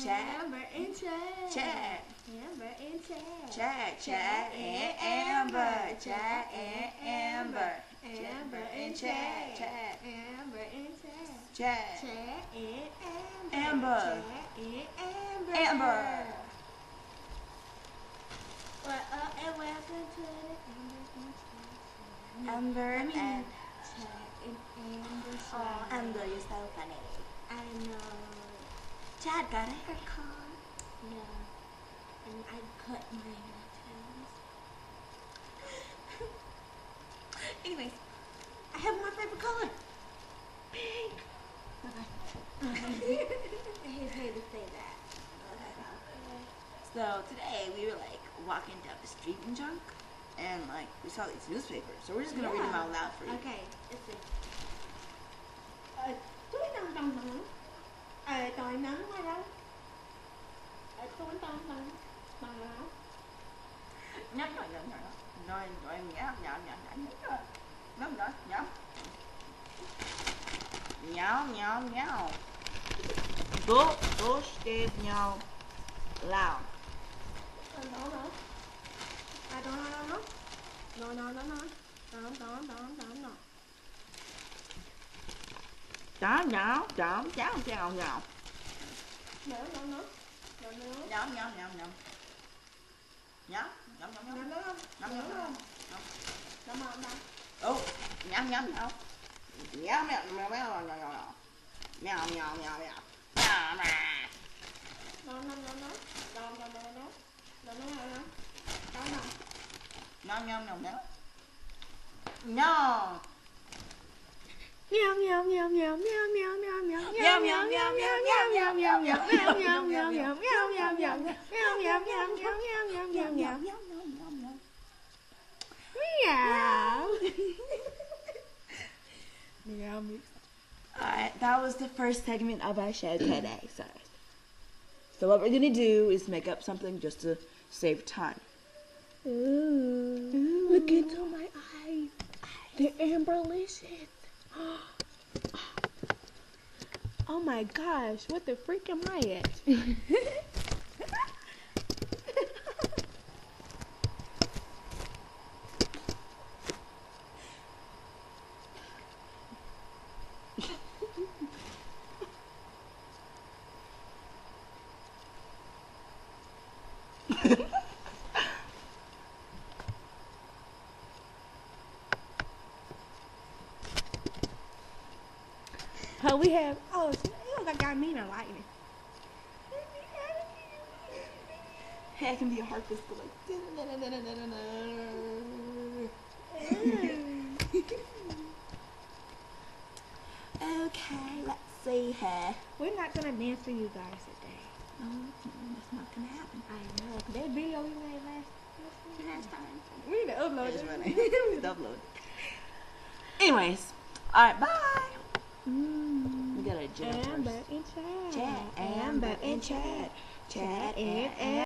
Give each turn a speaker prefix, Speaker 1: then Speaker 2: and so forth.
Speaker 1: Chad.
Speaker 2: Amber and Chad.
Speaker 1: Chad.
Speaker 2: Amber and Chad.
Speaker 1: Chad and Amber. Chad and Amber.
Speaker 2: Amber and
Speaker 1: Chad.
Speaker 2: Chad. Amber and Chad.
Speaker 1: Chad.
Speaker 2: Chad and
Speaker 1: Amber.
Speaker 2: Chad and Amber.
Speaker 1: Amber.
Speaker 2: And welcome to the
Speaker 1: Amber and
Speaker 2: Chad and Amber show.
Speaker 1: Oh, Amber, you're so funny.
Speaker 2: I know.
Speaker 1: Chad got a haircut.
Speaker 2: Yeah. And I cut my hair too.
Speaker 1: Anyways, I have my favorite color. Pink.
Speaker 2: I hate to say that.
Speaker 1: So today we were like walking down the street and junk, and like we saw these newspapers. So we're just gonna read them out loud for you.
Speaker 2: Okay, let's see.
Speaker 1: Nhấp nhấp nhấp nhấp nhấp nhấp nhấp nhấp nhấp nhấp nhấp nhấp Bố kêu nhau loud. Đó nhỏ chọn cháu chào nhào nhắm nhắm nhắm nhắm nhắm nhắm nhắm nhắm nhắm nhắm nhắm oh nhắm nhắm nhắm nhắm mèo mèo mèo mèo mèo mèo mèo mèo nhắm nhắm nhắm nhắm nhắm
Speaker 2: Meow meow meow meow meow meow meow meow
Speaker 1: meow meow meow meow meow Alright, that was the first segment of our show today. So what we're gonna do is make up something just to save time.
Speaker 2: Ooh. Look into my eyes. They're amberlicious. Oh my gosh, what the freak am I at? Oh, we have, oh, I got me in lightning.
Speaker 1: It can be a harpist, but okay, let's see here.
Speaker 2: We're not gonna dance for you guys today.
Speaker 1: No, that's not gonna happen.
Speaker 2: I know. That video we made last
Speaker 1: time.
Speaker 2: we need to upload
Speaker 1: It's
Speaker 2: it.
Speaker 1: running. We need to upload. Anyways, alright, bye. We gotta jump
Speaker 2: Amber
Speaker 1: first.
Speaker 2: and Chad.
Speaker 1: Chad, Amber and Chad. Chad and Amber.